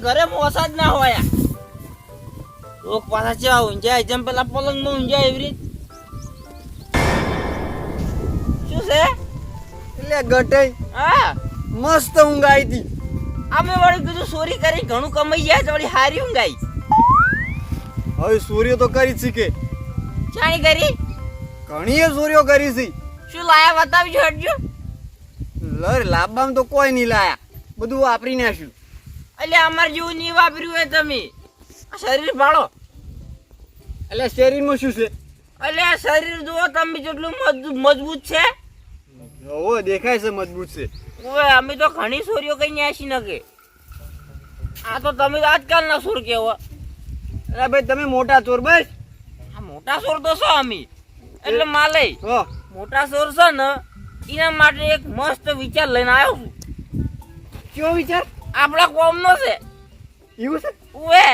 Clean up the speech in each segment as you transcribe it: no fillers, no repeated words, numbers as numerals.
ઘરે મોસા જ ના હોય લોક પાછા ચેવા ઊંઝાય જેમ પેલા પલંગમાં ઊંઝાય એવી રીત શું છે એટલે ગટઈ હા મસ્ત ઊંઘ આવી હતી. અમે વળી કીધું ચોરી કરી ઘણું કમાઈ જાય તો વળી હારી ઊંઘાઈ હવે સૂર્ય તો કરી જ શીખે. ચાણી કરી ઘણીએ સૂર્યો કરી છે. શું લાયા બતાવજો હટજો લર લાંબામાં તો કોઈ નહીં લાયા, બધું વાપરી નાખ્યું. એટલે અમાર જેવું નહીં વાપર્યું હોય તમે આ શરીર ભાળો એટલે શરીરમાં શું છે? એટલે આ શરીર જુઓ તમે જેટલું મજબૂત છે ઓ દેખાય છે મજબૂત છે. ઓય અમે તો ઘણી ચોરીઓ કઈ ન્યાસી નકે આ તો તમે તો આજકાલના ચોર કેવો. અરે ભાઈ તમે મોટા ચોર બસ. આ મોટા ચોર તો છો અમે એટલે માલય હો મોટા ચોર છે ને એના માટે એક મસ્ત વિચાર લઈને આવ્યો છું. કયો વિચાર? આપણા કોમનો છે એવું છે? ઓએ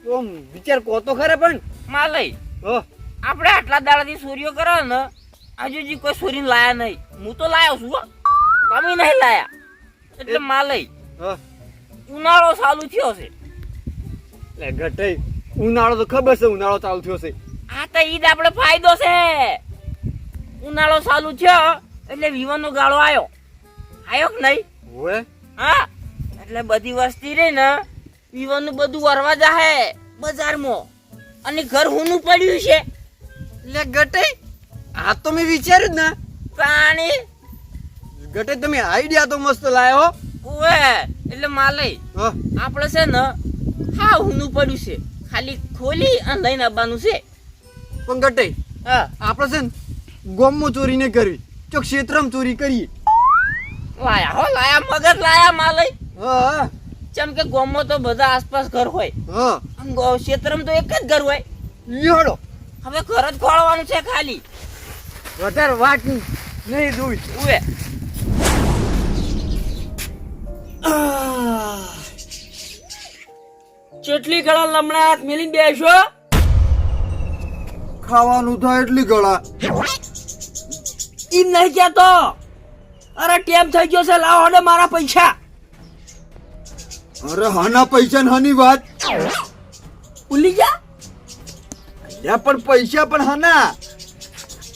તો વિચાર કહો તો ખરે પણ. માલય હો આપણે આટલા દાડાથી ચોરીઓ કરો ને હજુ જી કોઈ ચોરીને લાયા નહીં. હું તો લાયો છું હો. તમે નહીં લાયા એટલે માલય હો ઉનાળો ચાલુ થયો છે. એટલે ઘટઈ ઉનાળો તો ખબર છે, ઉનાળો ચાલુ થયો છે. આ તો ઈદ આપણે ફાયદો છે. ઉનાળો ચાલુ થયો એટલે વિવાનો ગાળો આવ્યો કે નહીં? ઓએ હા એટલે બધી વસ્તી રહી ને વિવાનું બધું વરવા જાહે બજારમાં અને ઘર હુનું પડ્યું છે. એટલે ઘટઈ આ તો મેં વિચાર્યું જ ને. પાણી ઘટઈ તમે આઈડિયા તો મસ્ત લાયો હો. ઓએ એટલે માલય હા આપણે છે ને હા હુનું પડ્યું છે ખાલી ખોલી અને લઈને આવવાનું છે. પણ ઘટઈ હા આપણે છે ને ગોમમાં ચોરી નહીં કરવી, તો ક્ષેત્રમાં ચોરી કરીએ. લાયા હો લાયા મગજ લાયા માલય. હા જેમ કે ગામમાં તો બધા આસપાસ ઘર હોય હા અને ક્ષેત્રમાં તો એક જ ઘર હોય. લ્યોડો હવે ઘર જ ખોળવાનું છે ખાલી. વધારે વાત નહીં જોઈ. ઉવે ચેટલી ઘણા લમણા હાથ મેલીને બેસો. ખાવાનું થાય એટલી ગળા. ઈમ નહીં કેતો. અરે ટેમ થઈ ગયો છે લાવો હડે મારા પૈસા. અરે હાના પૈસા ને હાની વાત. ભૂલી જા. યા પણ પૈસા પણ હાના.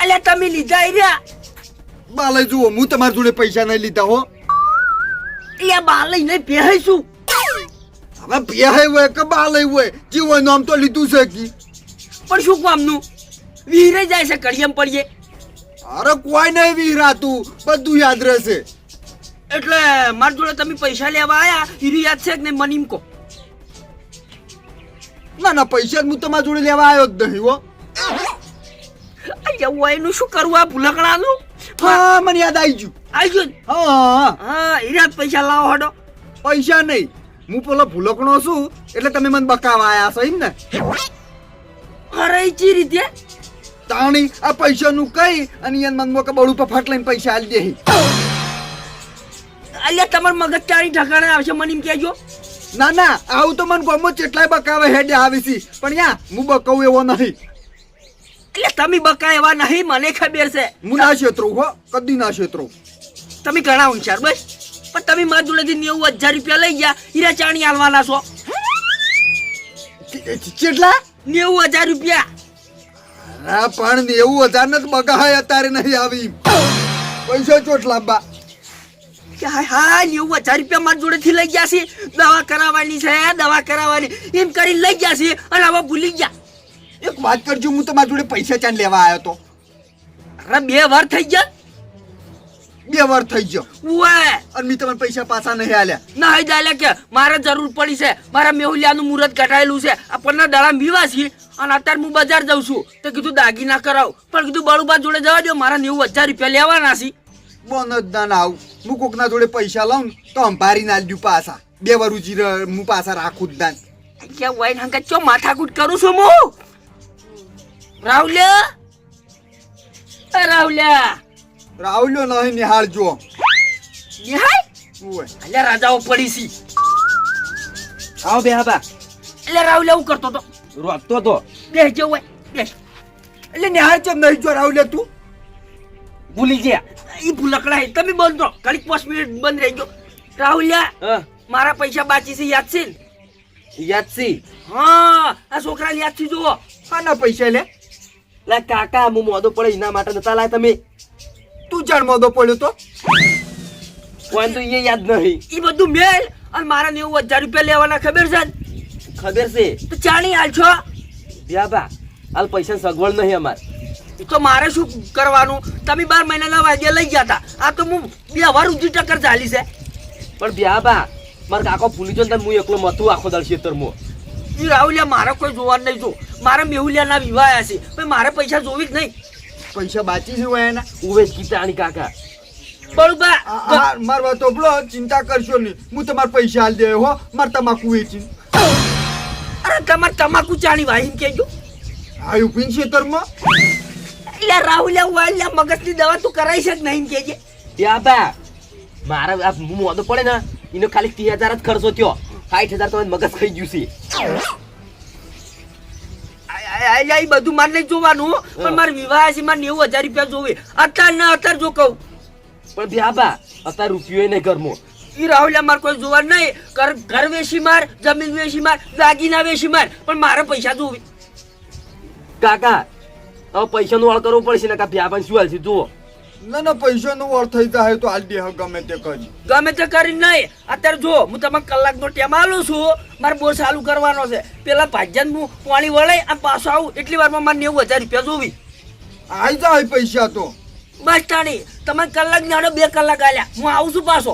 અલ્યા તમે લીધા રહ્યા. બાલે જુઓ હું તમારી જોડે પૈસા નહીં લીધા હો. અલ્યા બા લઈને પહેરીશું. હવે પેહાય હોય કે બાલે હોય જીવન નામ તો લીધું છે કી. પણ શું કામનું વીરે જાય છે કડિયમ પડીએ. અરે કોઈ નહીં વીરાતું, બધું યાદ રહેશે. એટલે મારી જોડે તમે પૈસા લેવા આયા હીરું યાદ છે કે નહીં મને એમ કહો. ના ના પૈસા હું તમારી જોડે લેવા આવ્યો જ નહીં હો. અલ્યા એનું શું કરવું આ ભૂલકણાનું. હા મને યાદ આવી ગયું. આવી ગયું. હા હા હીરા પૈસા લાવો હડો. પૈસા નહીં, હું પેલો ભૂલકણો છું એટલે તમે મને બકાવા આયા છો એમ ને. અરે ચી રીતે તાણી આ પૈસા નું કઈ અને યન મનમાં કે બળું પર ફાટ લઈને પૈસા આલી દે. અલ્યા તમાર મગજ ચારી ઠકાણે આવશે મને એમ કહેજો. ના ના આવું તો મને ગમો કેટલાય બકાવે હેડે આવી છે પણ યા હું બકાવું એવો નહીં. એટલે તમે બકા એવા નહીં મને ખબર છે. હું ના ક્ષેત્રો હો, કદી ના ક્ષેત્રો. તમે ઘણા હોશિયાર બસ. પણ તમે મારા જોડેથી 90,000 રૂપિયા લઈ ગયા હીરા ચાણી આલવાના છો. કેટલા? 90,000 રૂપિયા. હા પણ 90,000 ને બકાય અત્યારે નહીં આવી. પૈસા ચોટ લાંબા. કે હા 90,000 રૂપિયા મારા જોડેથી લઈ ગયા છે. દવા કરાવવાની છે દવા કરાવવાની એમ કરી લઈ ગયા છે અને હવે ભૂલી ગયા. એક વાત કરજો, હું તમારી જોડે પૈસા ચાન લેવા આવ્યો તો. અરે 2 વાર થઈ ગયા. 2 વાર થઈ ગયો ઓય અને મેં તમને પૈસા પાછા નહીં આલ્યા. ના હઈ દાલે કે મારે જરૂર પડી છે. મારા મેહુલિયાનું મુહૂર્ત કટાયેલું છે. આ 15 દાડા બીવા છે અને અત્યારે હું બજાર જાઉં છું તો કીધું દાગીના કરાવ પણ કીધું બળુબા જોડે જવા દો મારા 90,000 રૂપિયા લેવાના છે. બોન જ ના આવું હું કોકના જોડે પૈસા લાવું તો અંભારી ના દઉં પાછા. 2 વાર ઉજી હું પાછા રાખું જ ના. ક્યાં વાઈન હંગા ચો માથાકૂટ કરું છું હું. રાહુલ્યા રાહુલ્યા રાહુલ્યો નહીં નિહાળજો. નિહાળ ઓય અલ્યા રાજાઓ પડી છે. આવો બે હાબા. એટલે રાહુલ્યા હું કરતો તો રોકતો તો બેસ જો હોય બેસ. એટલે નિહાળ ચમ નહીં જો રાહુલ્યો તું. ભૂલી ગયા. ઈ ભૂલકડા તમે બંધ રહો ઘડીક 5 મિનિટ બંધ રહેજો. રાહુલ્યા હા મારા પૈસા બાકી છે યાદ છે ને? યાદસી હા આ છોકરા યાદથી જુઓ. આના પૈસા લે. લે કાકા હું મોદો પડે એના માટે નતા લાય તમે તું જાણ મોદો પડ્યો તો કોઈ તો એ યાદ નહીં. ઈ બધું મેલ અને મારા 90,000 રૂપિયા લેવાના ખબર છે ને? ખબર છે તો ચાણી હાલ છો. બ્યાબા હાલ પૈસા સગવડ નહીં અમાર. ઈ તો મારે શું કરવાનું? તમે 12 મહિનાના વાગ્યા લઈ ગયા હતા. આ તો હું 2 વાર ઉધી ટક્કર ચાલી છે. પણ બ્યાબા મારા કાકો ભૂલી જો ને હું એકલો મતું આખો દાળ ખેતરમાં. ઈ રાહુલિયા મારે કોઈ જોવાનું નહીં. જો મારા મેહુલિયાના વિવાહ છે પણ મારે પૈસા જોવી જ નહીં. પૈસા બાકી છે હોય એના. ઉવે કીટાણી કાકા બળુબા મારવા તો બોલો ચિંતા કરશો નહીં હું તમારા પૈસા હાલ દે હો માર તમાકુ વેચી અરે તમારે તમાકુ ચાણી વાહીને કેજો. આવ્યું પિન ખેતરમાં એટલે રાહુલિયા વાલિયા મગજની દવા તું કરાઈ છે કે નહીં કેજે. બ્યાબા મારા આ મોદો પડે ને એનો ખાલી 30,000 જ ખર્ચો થયો. 60,000 તો મગજ ખાઈ ગયું છે. એ બધું મારે નહીં જોવાનું પણ મારે વિવાહ છે. મારે 90,000 રૂપિયા જોવે. અત્યારે ના અત્યારે જો કહું. પણ બ્યાબા અત્યારે રૂપિયો નહીં ઘરમાં. ઈ રાહુલિયા મારે કોઈ જોવાનું નહીં. ઘર વેચી માર, જમીન વેચી માર, દાગીના વેચી માર, પણ મારે પૈસા જોવે. કાકા હવે પૈસાનો વાળ કરવો પડશે ને કા બ્યાબાને શું હાલશે જુઓ. ના ના પૈસાનો વાર થઈ જાય તો હાલ દે ગમે તે કરી ગમે તે કરી નહીં. અત્યારે જો હું તમને કલાકનો ટેમ આલું છું. મારે બોર ચાલુ કરવાનો છે. પેલા ભાજ્યાને હું પાણી વળાઈ અને પાછો આવું એટલી વારમાં મારે 90,000 રૂપિયા જોવી. આઈ જાય પૈસા તો બસ તાણી તમે કલાક નાડો 2 કલાક આલ્યા. હું આવું છું પાછો.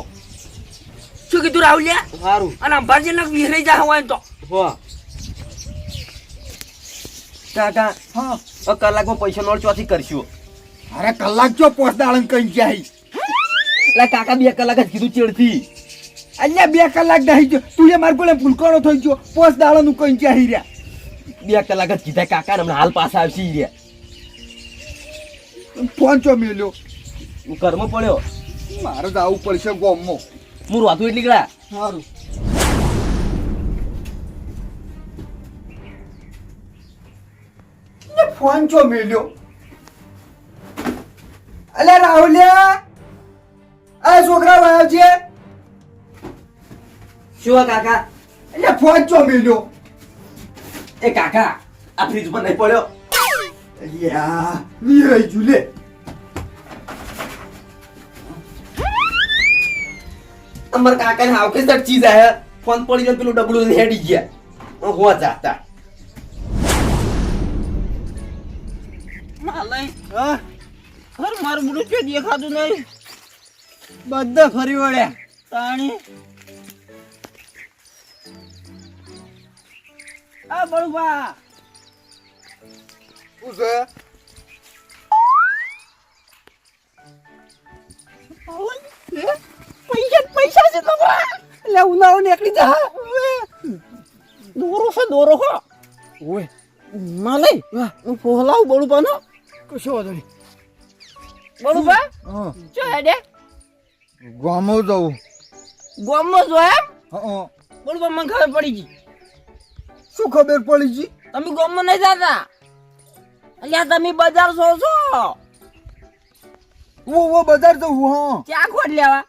શું કીધું રાહુલિયા? સારું અને અંબાજી ના વિહરાઈ જા હોય તો હો કાકા હા હવે કલાકમાં પૈસાનો વાળ ચોથી કરશું. અરે કલાક જો પોસ દાળન કઈ જાય લે કાકા 2 કલાક જ કીધું ચેડથી. અહીંયા 2 કલાક દહી ગયો તું એ માર કોલે ફૂલકોણો થઈ ગયો પોસ દાળનું કઈ જાય રહ્યા 2 કલાક જ કીધા કાકા ને હમણાં હાલ પાછા આવશે ઈ રહ્યા. ફોન ચો મેલ્યો હું ઘરમાં પડ્યો. મારે તો આવું પડશે ગોમમાં હું રોતું એટલી ગળા. સારું ફોન ચો મેલ્યો અલે રાહુલિયા આ છોકરા વાયો છે શું કાકા? એટલે ફોન ચો મેલ્યો એ કાકા આ ફ્રીજ પર નહીં પડ્યો. યા વીરાઈ જુલે અમાર કાકાને હાવ કે સર ચીજ આયા ફોન પડી ગયો પેલું ડબલું હેડી ગયા હોવા જાતા. માલય હા ઘર મારું બધું કે દેખાતું નહીં. બધા ફરી વળ્યા તાણી આ બળુબા શું છે પૈસા છે તમારા. એટલે ઉનાળો નીકળી જા. દોરો હો ઓય માલય હું ફોલાવ બળુબા નો. કશો વાંધો નહીં બળુબા હા ચો હેડે ગામો જવું ગોમમાં જો એમ. હા બળુબા મને ખબર પડી ગઈ. શું ખબર પડી જી તમે ગોમમાં નહીં જતા. અલ્યા તમે બજાર છો વો બજાર જવું હા ક્યાં ખોટ લેવા?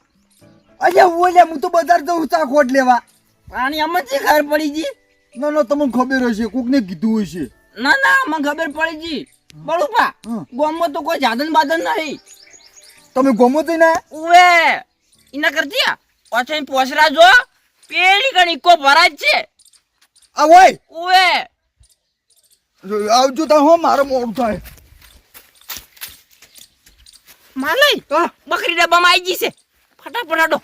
અલ્યા વો લે હું તો બજાર જવું ચા ખોટ લેવા આની અમને શી ખબર પડી ગઈ? ના ના તમને ખબર હશે કોકને કીધું હશે ના ના મને ખબર પડી ગઈ. બળુપા હમ. ગોમમાં તો કોઈ જાદન બાદન નહીં. તમે ગમો તો ના ઉવે ઇના કરતી પાછા પોસરા જો પેલી ઘણી કો ભરાજ છે. આ ઓય ઉવે આવજો તા હો મારો મોડું થાય માલય બકરી ડબ્બામાં આવી ગઈ છે. ફટાફટ આડો.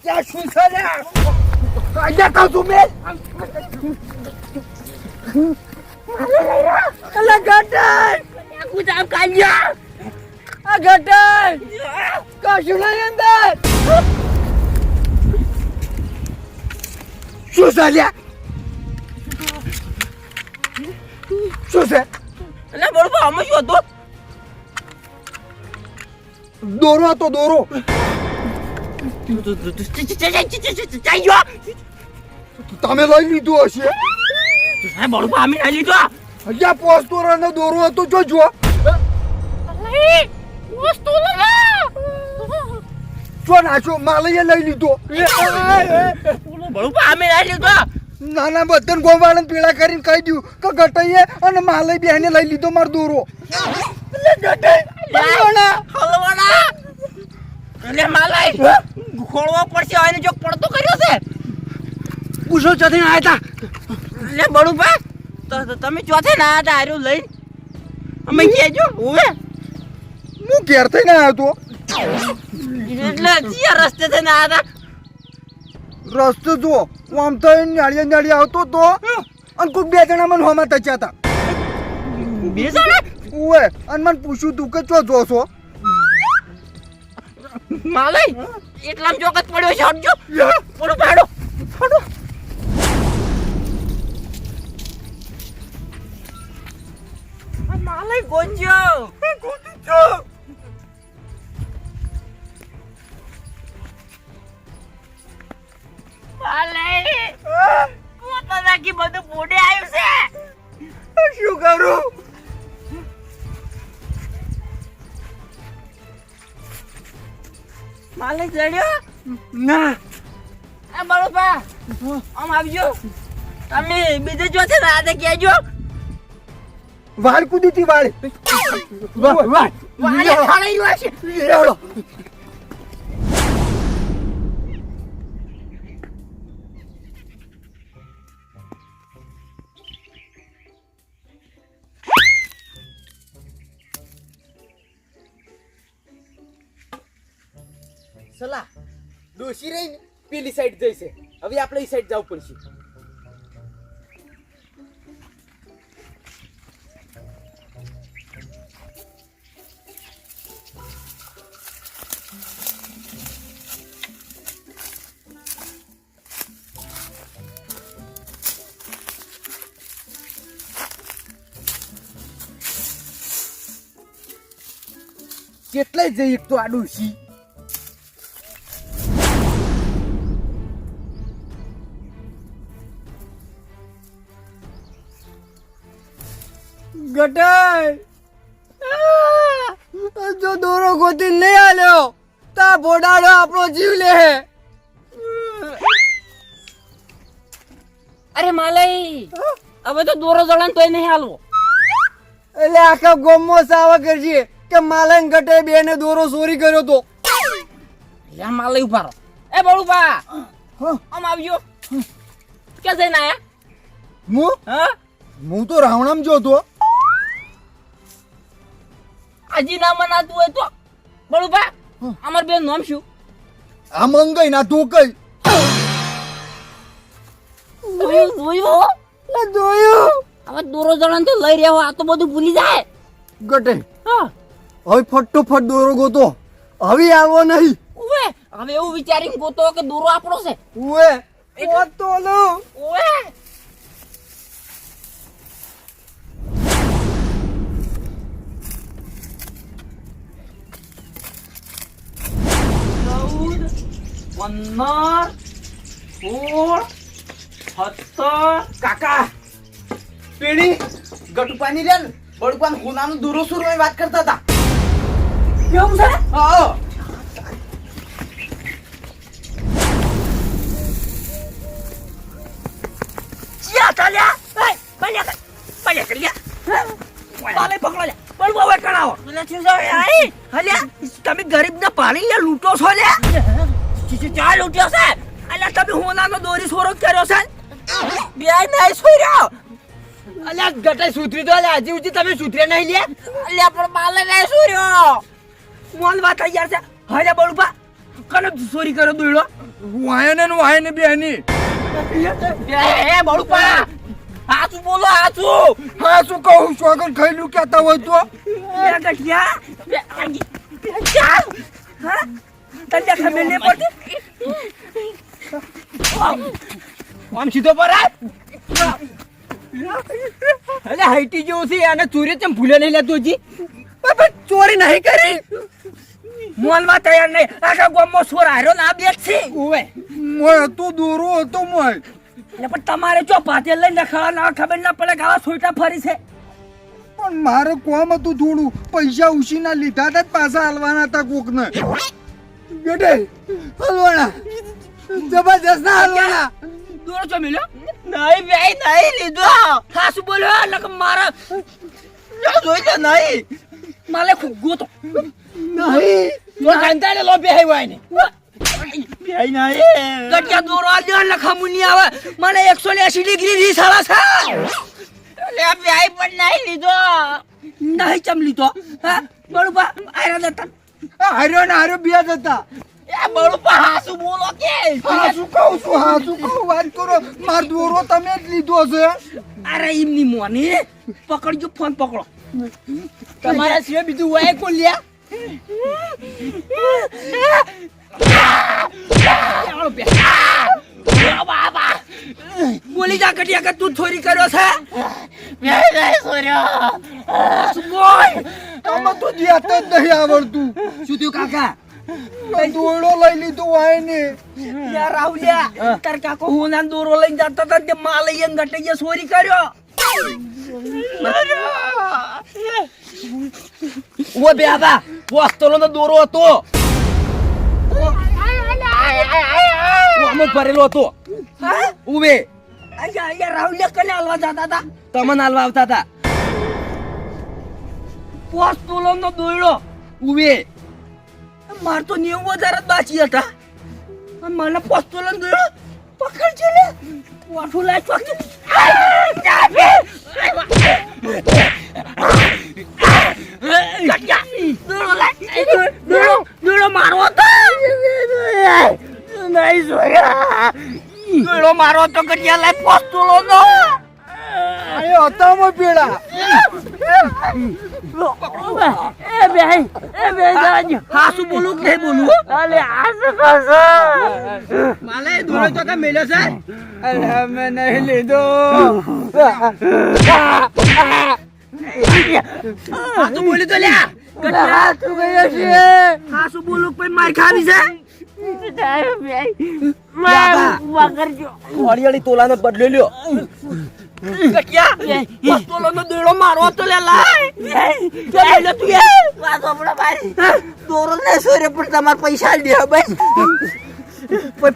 ક્યાં શું છે રે કાજ્યા કહું તું મેં અલા ગટર ગુજાબ કાલ્યા આ ગટર કશું નહીં અંદર. શું છે લ્યા શું છે અલા બળુપા આમાં શું હતું? દોરો હતો દોરો ચાઈ જો તમે લઈ લીધું હશે હે બળુપા અમે લઈ લીધો અહીંયા પોસ્ટ તોરણનો દોરો હતો જોજો જો નાચો માલઈએ લઈ લીધો બળુપા અમે લઈ લીધો નાના બતન ગોવાળન પીળા કરીને કહી દઉં કે ગટાઈએ અને માલય બેને લઈ લીધો મારો દોરો હલવાના એટલે માલાય ખોળવો પડશે આને જો પડતો કર્યો છે પૂછો ચોથી ના હતા એટલે બળુપા તો તમે ચોથે ના હતા આર્યું લઈને અમે કેજો ઓવે હું ઘેર થઈને આવ્યો એટલે ચિયા રસ્તે થઈને આવ્યા તો રસ્તો જો આમ થઈને નાળિયા આવતો તો અને કોઈ બે જણા મને હોમાં તચ્યા હતા બે જણા ઓવે અને મને પૂછ્યું તું કે ચો જોશો માલય એટલામ ચોકત પડ્યો છે હટજો પડો પાડો પડો માલય ગોંજો માલય પોતા નાખી બધું બોડે આવ્યું છે શું કરું માલિક લડ્યો ના આ બળુપા આમ આવજો તમે બીજે જો છે ને આદે કહેજો વાળ કૂદી હતી વાળ વાલે ખાઈ રહ્યો છે લેવડો સલા ડોશી રહી ને પેલી સાઈડ જઈશે હવે આપણે એ સાઈડ જવું પડશે કેટલાય જઈ તો આ ડોશી ગટાઈ જો દોરો ગોતી નહીં આલ્યો તા બોડાડો આપણો જીવ લે અરે માલય હવે તો દોરો જળન તોય નહીં હાલવો એટલે આખા ગોમમાં સાવા કરજે કે માલન ગટે બેને દોરો ચોરી કર્યો તો યા માલય ઉભારો એ બળુપા આમ આવજો ક્યાં જઈને આયા હું તો રાવણામ જોતો હજી ના મનાતું હોય તો બળુપા અમાર બેન નામ શું આ મંગઈ ના તું કઈ જોયું હવે દોરો જળન તો લઈ રહ્યો આ તો બધું ભૂલી જાય ગટે હા હવે ફટોફટ દોરો ગોતો હવે આવો નહીં ઉવે હવે એવું વિચારીને ગોતો કે દોરો આપણો છે ઉએ તો લો ઉવે પંદર 16 17 કાકા પેણી ગટુપાની રે બળુપાન હુનાનું દૂરો સુરવાની વાત કરતા હતા કેવું છે હા ચિયા ચાલ્યા એ બલ્યા ચાલ્યા પાલે પકડો લે બળવો હવે કણાવો મને શું છે આઈ હલ્યા તમે ગરીબને પાણી લે લૂંટો છો લે ચા લૂંટ્યો છે અલ્યા તમે હોનાનો દોરી સોરો કર્યો છે બે નહીં સોર્યો અલ્યા ગટે સુધરી તો અલ્યા હજી ઉજી તમે સુધરે નહીં લે અલ્યા પણ પાલે નહીં સોર્યો મોન વાત તૈયાર છે હલ્યા બળુપા કને ચોરી કર્યો દોયડો વાયને બેની એ બળુપા હાચું બોલો હાચું હા શું કહું છું આગળ ખાઈલું કહેતા હોય તો બે ગઠિયા બે આંગી બે ચાર હા તને ખબર નહીં પડતી આમ સીધો પર અલે હાઈટી જેવું છે અને ચોરી ચમ ભૂલે નહીં લેતું હજી ચોરી નહીં કરી મોલમાં તૈયાર નહીં આખા ગામમાં સોર હાર્યો ને આ બે જ છે ઓવે મોય તો દોરો હતો મોય એટલે પણ તમારે જો પાતે લઈને ખાવા ના ખબર ના પડે કે આવા સોઈટા ફરી છે પણ મારે કોમ હતું થોડું પૈસા ઉછીના લીધા હતા જ પાછા હાલવાના હતા કોકને બેટે હાલવાના જબરજસ્ત ના હાલવાના દોરો છો મિલ્યો નહીં ભાઈ નહીં લીધો ખાસું બોલ્યો નક મારા જોઈ તો નહીં માલે ખુગો તો નહીં તો કંટાળે લો બે હોય ને ભાઈ નહીં ગટિયા દોરો આ લ્યો લખા મુની આવે મને 180 ડિગ્રી થી સાળા છે લે ભાઈ પણ નહીં લીધો નહીં ચમ લીધો હા બળુબા આયરા દેતા હાર્યો ને હાર્યો બે જ હતા એ બળું હાસુ બોલો કે હાચું કહું છું હાચું કહું વાત કરો માર દોરો તમે જ લીધો છે અરે એમની મોની પકડજો ફોન પકડો તમારા સિવાય બીજું હોય કોણ લ્યા બોલી જા કટિયા કે તું ચોરી કર્યો છે બોલ આમાં તો જ્યાત જ નહીં આવડતું શું થયું કાકા દોરડો લઈ લીધો હોય ને યાર રાવલિયા તાર કાકો હું ના દોરો લઈને જતો તો તે માં લઈને ગટૈયા ચોરી કર્યો ઓ બે આબા પોસ્તોલો નો દોરો હતો આમ ભરેલો હતો હા ઉવે અયા રાવલિયા કને હાલવા જતા હતા તમને હાલવા આવતા હતા પોસ્ટ તોલો નો દોયડો ઉવે માર તો 90,000 જ બાકી હતા મને પોસ્ટ તોલો નો દોયડો પકડ છે લે વાઠું લાય ચોકી દોયડો મારો હતો નહીં જોયા દોયડો મારો તો કટિયા લાય પોસ્ટ તોલો નો એ હતામાં પેડા હાસુ બોલું કે નહીં બોલું માલે દોડો તો કે મેલ્યો છે અમે નહીં લીધો હાસુ બોલી તો લ્યા હાચું કહીએ છીએ હાસુ બોલું કોઈ માર ખાવી છે હળિયાળી તોલાનો બદલો લ્યો કટિયા પોસ્ટોલો નો દોડો મારો તો લે લાય કે મેલ્યો તું એ વાત આપડા ભાઈ દોરો ને સોરે પણ તમાર પૈસા દે બસ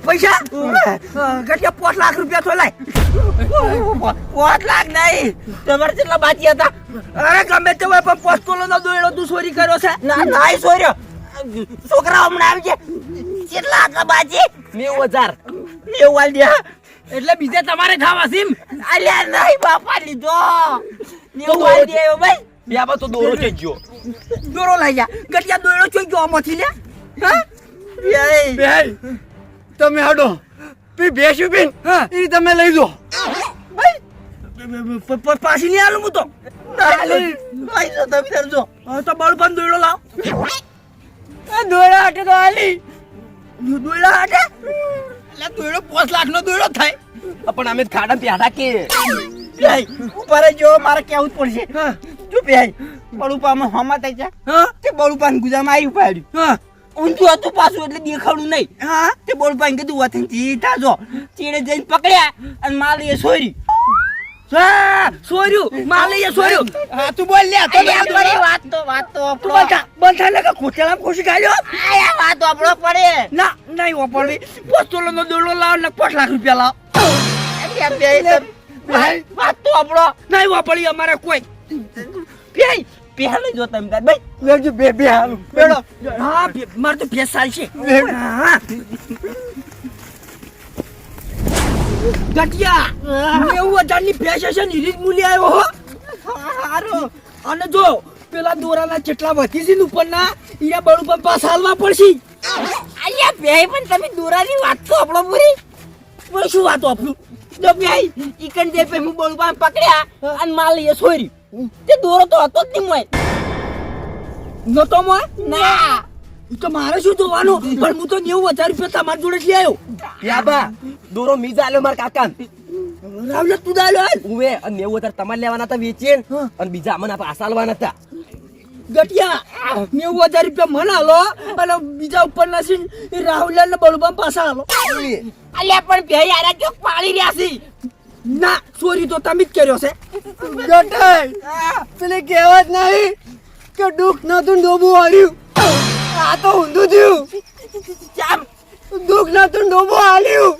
પૈસા કટિયા 5 લાખ રૂપિયા તો લાય 5 લાખ નહીં તમારે કેટલા બાકી હતા અરે ગમે તે હોય પણ પોસ્ટોલો નો દોડો તું ચોરી કર્યો છે ના નાઈ ચોર્યો છોકરા હમણાં આવી છે કેટલા હતા બાજી 90,000 વાલ દે એટલે બીજે તમારે ખાવા સીમ અલ્યા નહીં બાપા લીધો વાલ દે ભાઈ બે આબા તો દોરો છે ગયો દોરો લઈ જા ગટિયા દોરો ચોઈ ગયો આમાંથી લે હા બે તમે હડો પી બેસ્યું પીન ઈ તમે લઈ લો પાછી નહીં આલું હું તો ભાઈ તો તમે કરજો તો બળ પણ દોડો લાવ દોડા હાટે તો આલી દોડા હાટે એટલે દોડો 5 લાખ નો દોડો થાય પણ અમે ખાડા પ્યાડા કે ઉપર જો મારે કેવું જ પડશે ચૂપ બળુપામાં હમા થઈ જા તે બળુપાન ગુજામાં આવી પાડ્યું ઊંધું હતું પાછું એટલે દેખાડું નહીં તે બળુપાન કીધું વતન જીતા જો ચીડે જઈને પકડ્યા અને માલીએ સોરી સોર્યું માલીએ સોર્યું હા તું બોલ લે તો વાત તો તું બંધા ને ખોટેલા ખુશી ખાયો આ વાત આપણો પડે ના નહીં વાપરવી પોસ્ટોલો નો દોડો લાવ ને 5 લાખ રૂપિયા લાવ વાત તો આપણો નહીં વાપરી અમારે કોઈ પેય પેહલે જો તમે ભાઈ લેજો બે હાલ બેડો હા માર તો ભેસ સાલ છે હા ગટિયા 90,000 ની ભેસ છે ને રીત મૂલ્ય આવ્યો હો હારો અને જો પેલા દોરાના જેટલા વધી છે ને ઉપરના ઈયા બળુ પર પાસ હાલવા પડશે અલ્યા બેય પણ તમે દોરાની વાત તો આપણો પૂરી બોલ શું વાત આપણું જો બેય ઈકન જે પે હું બળુ પર પકડ્યા અને માલીએ છોરી તે દોરો તો હતો જ નહીં મોય નતો મોય ના ઈ તો મારે શું જોવાનું પણ હું તો 90,000 રૂપિયા તમારી જોડે જ લઈ આવ્યો યાબા દોરો મીજા આલ્યો માર કાકા રાવલે તું દાલો ઉવે અને 90,000 તમારે લેવાના હતા વેચીને અને બીજા અમને પાછા આલવાના હતા ગટિયા 90,000 રૂપિયા મને હાલો અને બીજા ઉપર નાસી રાહુલ ને બળુબા પાછા હાલો. અલ્યા પણ બે યાર જો પાળી રહ્યા છે. ના ચોરી તો તમે જ કર્યો છે. ગટાઈ પેલી કહેવત નહીં કે દુઃખ નતું ડોબું હાર્યું, આ તો ઊંધું થયું. ચામ દુઃખ નતું ડોબું હાલ્યું.